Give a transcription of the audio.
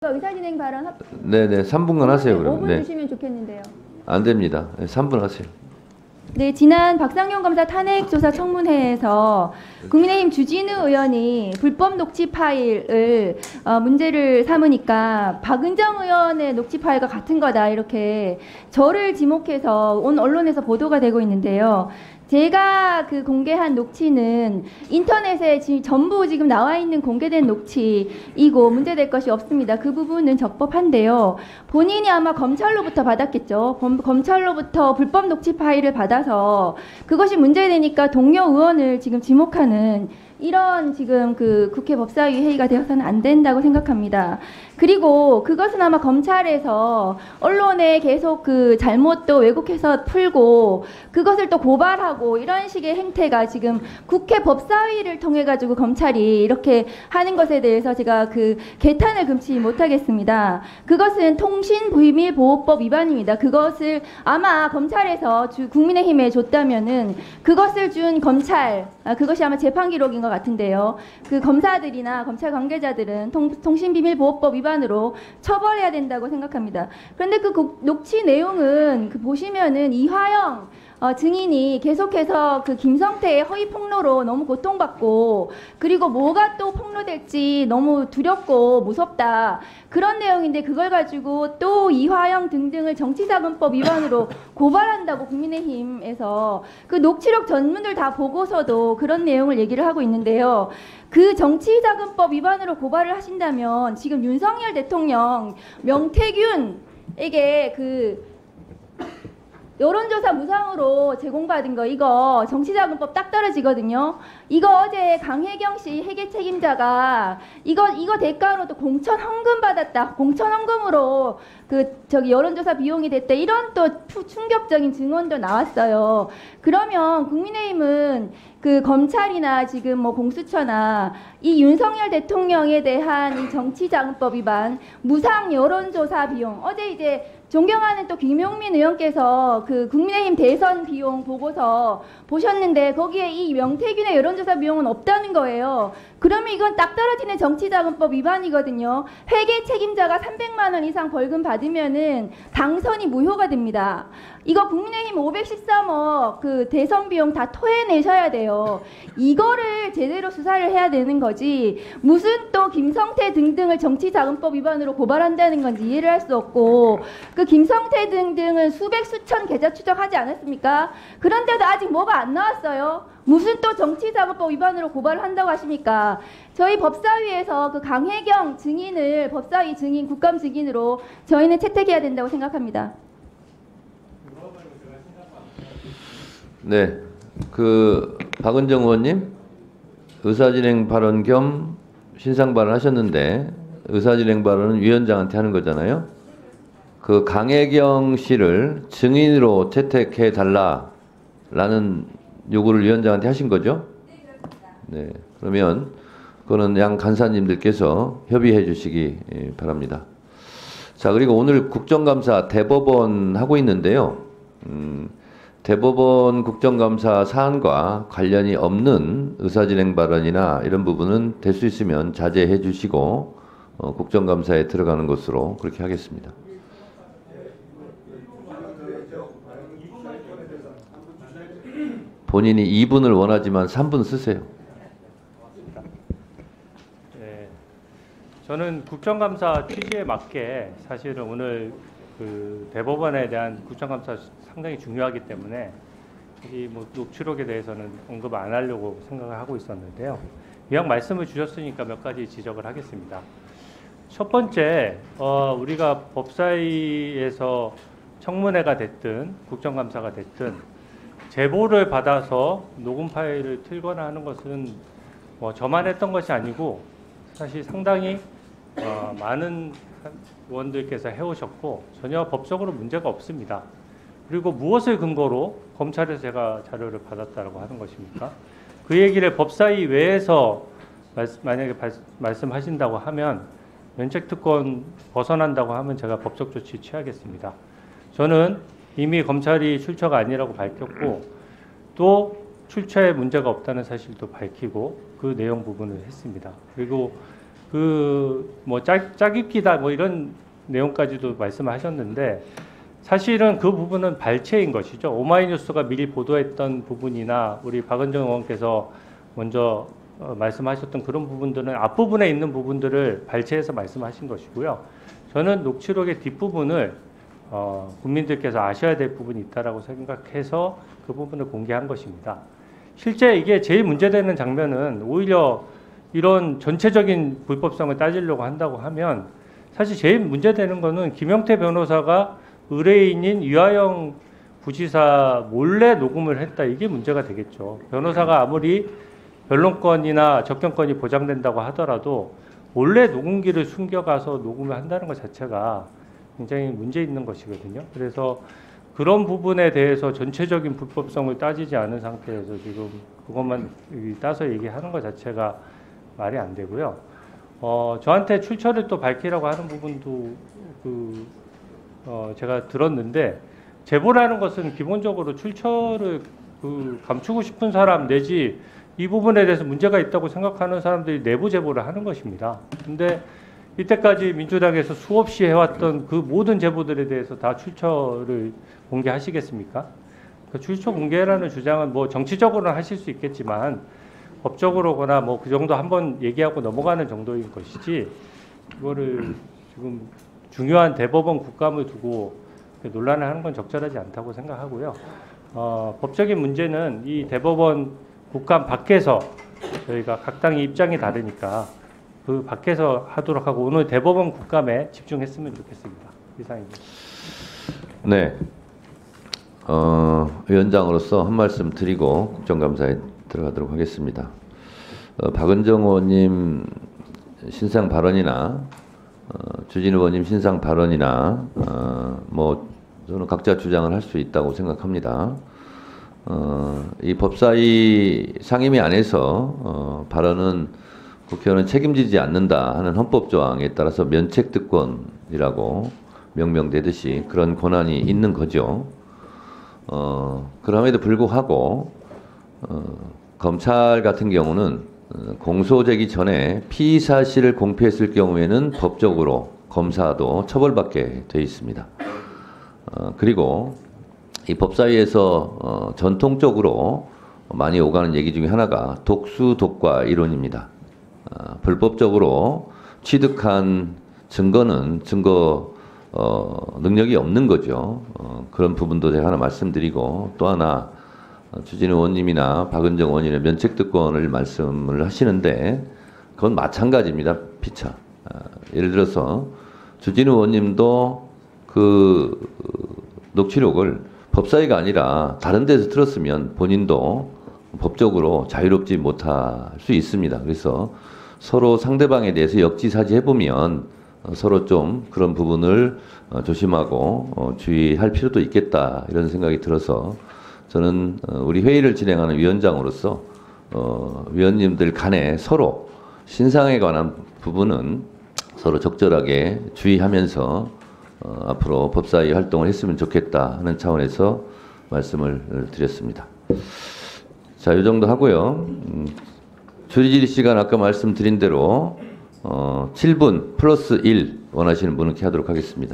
의사진행 발언 네네, 3분간 하세요. 그럼 5분 네. 주시면 좋겠는데요. 안 됩니다. 네, 3분 하세요. 네, 지난 박상용 검사 탄핵조사 청문회에서 국민의힘 주진우 의원이 불법 녹취 파일을 문제를 삼으니까 박은정 의원의 녹취 파일과 같은 거다 이렇게 저를 지목해서 온 언론에서 보도가 되고 있는데요. 제가 그 공개한 녹취는 인터넷에 전부 지금 나와 있는 공개된 녹취이고 문제될 것이 없습니다. 그 부분은 적법한데요. 본인이 아마 검찰로부터 받았겠죠. 검찰로부터 불법 녹취 파일을 받아서 그것이 문제되니까 동료 의원을 지금 지목하는 이런 지금 그 국회 법사위 회의가 되어서는 안 된다고 생각합니다. 그리고 그것은 아마 검찰에서 언론에 계속 그 잘못도 왜곡해서 풀고 그것을 또 고발하고 이런 식의 행태가 지금 국회 법사위를 통해 가지고 검찰이 이렇게 하는 것에 대해서 제가 그 개탄을 금치 못하겠습니다. 그것은 통신비밀보호법 위반입니다. 그것을 아마 검찰에서 국민의힘에 줬다면은 그것을 준 검찰 그것이 아마 재판 기록인 것 같은데요. 그 검사들이나 검찰 관계자들은 통신비밀보호법 위반으로 처벌해야 된다고 생각합니다. 그런데 그 녹취 내용은 그 보시면은 이화영 증인이 계속해서 그 김성태의 허위 폭로로 너무 고통받고 그리고 뭐가 또 폭로될지 너무 두렵고 무섭다 그런 내용인데 그걸 가지고 또 이화영 등등을 정치자금법 위반으로 고발한다고 국민의힘에서 그 녹취록 전문을 다 보고서도 그런 내용을 얘기를 하고 있는데요. 그 정치자금법 위반으로 고발을 하신다면 지금 윤석열 대통령 명태균에게 그 여론조사 무상으로 제공받은 거 이거 정치자금법 딱 떨어지거든요. 이거 어제 강혜경 씨 회계 책임자가 이거 대가로 또 공천 헌금 받았다. 공천 헌금으로 그 저기 여론조사 비용이 됐다. 이런 또 충격적인 증언도 나왔어요. 그러면 국민의힘은 그 검찰이나 지금 뭐 공수처나 이 윤석열 대통령에 대한 이 정치자금법 위반 무상 여론조사 비용 어제 이제 존경하는 또 김용민 의원께서 그 국민의힘 대선 비용 보고서 보셨는데 거기에 이 명태균의 여론조사 비용은 없다는 거예요. 그러면 이건 딱 떨어지는 정치자금법 위반이거든요. 회계 책임자가 300만 원 이상 벌금 받으면은 당선이 무효가 됩니다. 이거 국민의힘 513억 그 대선 비용 다 토해내셔야 돼요. 이거를 제대로 수사를 해야 되는 거지 무슨 또 김성태 등등을 정치자금법 위반으로 고발한다는 건지 이해를 할 수 없고 그 김성태 등등은 수백 수천 계좌 추적하지 않았습니까? 그런데도 아직 뭐가 안 나왔어요. 무슨 또 정치자금법 위반으로 고발을 한다고 하십니까? 저희 법사위에서 그 강혜경 증인을 법사위 증인, 국감 증인으로 저희는 채택해야 된다고 생각합니다. 네, 그 박은정 의원님 의사진행 발언 겸 신상 발언 하셨는데 의사진행 발언은 위원장한테 하는 거잖아요. 그 강혜경 씨를 증인으로 채택해 달라라는 요구를 위원장한테 하신 거죠? 네, 그러면 그거는 양 간사님들께서 협의해 주시기 바랍니다. 자, 그리고 오늘 국정감사 대법원 하고 있는데요. 대법원 국정감사 사안과 관련이 없는 의사진행 발언이나 이런 부분은 될 수 있으면 자제해 주시고 국정감사에 들어가는 것으로 그렇게 하겠습니다. 본인이 2분을 원하지만 3분 쓰세요. 네, 저는 국정감사 취지에 맞게 사실은 오늘 그 대법원에 대한 국정감사 상당히 중요하기 때문에 이 뭐 녹취록에 대해서는 언급 안 하려고 생각을 하고 있었는데요. 이왕 말씀을 주셨으니까 몇 가지 지적을 하겠습니다. 첫 번째, 우리가 법사위에서 청문회가 됐든 국정감사가 됐든 제보를 받아서 녹음 파일을 틀거나 하는 것은 뭐 저만 했던 것이 아니고 사실 상당히 많은 의원들께서 해오셨고 전혀 법적으로 문제가 없습니다. 그리고 무엇을 근거로 검찰에서 제가 자료를 받았다고 하는 것입니까? 그 얘기를 법사위 외에서 만약에 말씀하신다고 하면 면책특권 벗어난다고 하면 제가 법적 조치 취하겠습니다. 저는 이미 검찰이 출처가 아니라고 밝혔고 또 출처에 문제가 없다는 사실도 밝히고 그 내용 부분을 했습니다. 그리고 뭐 짜깁기다 뭐 이런 내용까지도 말씀하셨는데 사실은 그 부분은 발췌인 것이죠. 오마이뉴스가 미리 보도했던 부분이나 우리 박은정 의원께서 먼저 말씀하셨던 그런 부분들은 앞부분에 있는 부분들을 발췌해서 말씀하신 것이고요. 저는 녹취록의 뒷부분을 국민들께서 아셔야 될 부분이 있다라고 생각해서 그 부분을 공개한 것입니다. 실제 이게 제일 문제되는 장면은 오히려 이런 전체적인 불법성을 따지려고 한다고 하면 사실 제일 문제되는 거는 김영태 변호사가 의뢰인인 유하영 부지사 몰래 녹음을 했다. 이게 문제가 되겠죠. 변호사가 아무리 변론권이나 접견권이 보장된다고 하더라도 몰래 녹음기를 숨겨가서 녹음을 한다는 것 자체가 굉장히 문제 있는 것이거든요. 그래서 그런 부분에 대해서 전체적인 불법성을 따지지 않은 상태에서 지금 그것만 따서 얘기하는 것 자체가 말이 안 되고요. 저한테 출처를 또 밝히라고 하는 부분도 제가 들었는데 제보라는 것은 기본적으로 출처를 감추고 싶은 사람 내지 이 부분에 대해서 문제가 있다고 생각하는 사람들이 내부 제보를 하는 것입니다. 근데 이때까지 민주당에서 수없이 해왔던 그 모든 제보들에 대해서 다 출처를 공개하시겠습니까? 그 출처 공개라는 주장은 뭐 정치적으로는 하실 수 있겠지만 법적으로거나 뭐 그 정도 한번 얘기하고 넘어가는 정도인 것이지 이거를 지금 중요한 대법원 국감을 두고 논란을 하는 건 적절하지 않다고 생각하고요. 법적인 문제는 이 대법원 국감 밖에서 저희가 각 당의 입장이 다르니까 그 밖에서 하도록 하고 오늘 대법원 국감에 집중했으면 좋겠습니다. 이상입니다. 네. 위원장으로서 한 말씀 드리고 국정감사에 들어가도록 하겠습니다. 박은정 의원님 신상 발언이나 주진우 의원님 신상 발언이나 뭐 저는 각자 주장을 할 수 있다고 생각합니다. 이 법사위 상임위 안에서 발언은 국회의원은 책임지지 않는다 하는 헌법 조항에 따라서 면책특권이라고 명명되듯이 그런 권한이 있는 거죠. 그럼에도 불구하고 검찰 같은 경우는 공소되기 전에 피의 사실을 공표했을 경우에는 법적으로 검사도 처벌받게 돼 있습니다. 그리고 이 법사위에서 전통적으로 많이 오가는 얘기 중에 하나가 독수독과 이론입니다. 불법적으로 취득한 증거는 증거 능력이 없는 거죠. 그런 부분도 제가 하나 말씀드리고 또 하나 주진우 의원님이나 박은정 의원님의 면책특권을 말씀을 하시는데 그건 마찬가지입니다. 피차. 예를 들어서 주진우 의원님도 그 녹취록을 법사위가 아니라 다른 데서 들었으면 본인도 법적으로 자유롭지 못할 수 있습니다. 그래서 서로 상대방에 대해서 역지사지해보면 서로 좀 그런 부분을 조심하고 주의할 필요도 있겠다 이런 생각이 들어서 저는 우리 회의를 진행하는 위원장으로서 위원님들 간에 서로 신상에 관한 부분은 서로 적절하게 주의하면서 앞으로 법사위 활동을 했으면 좋겠다 하는 차원에서 말씀을 드렸습니다. 자, 이 정도 하고요. 줄이질 시간 아까 말씀드린 대로 7분 플러스 1 원하시는 분은 이렇게 하도록 하겠습니다.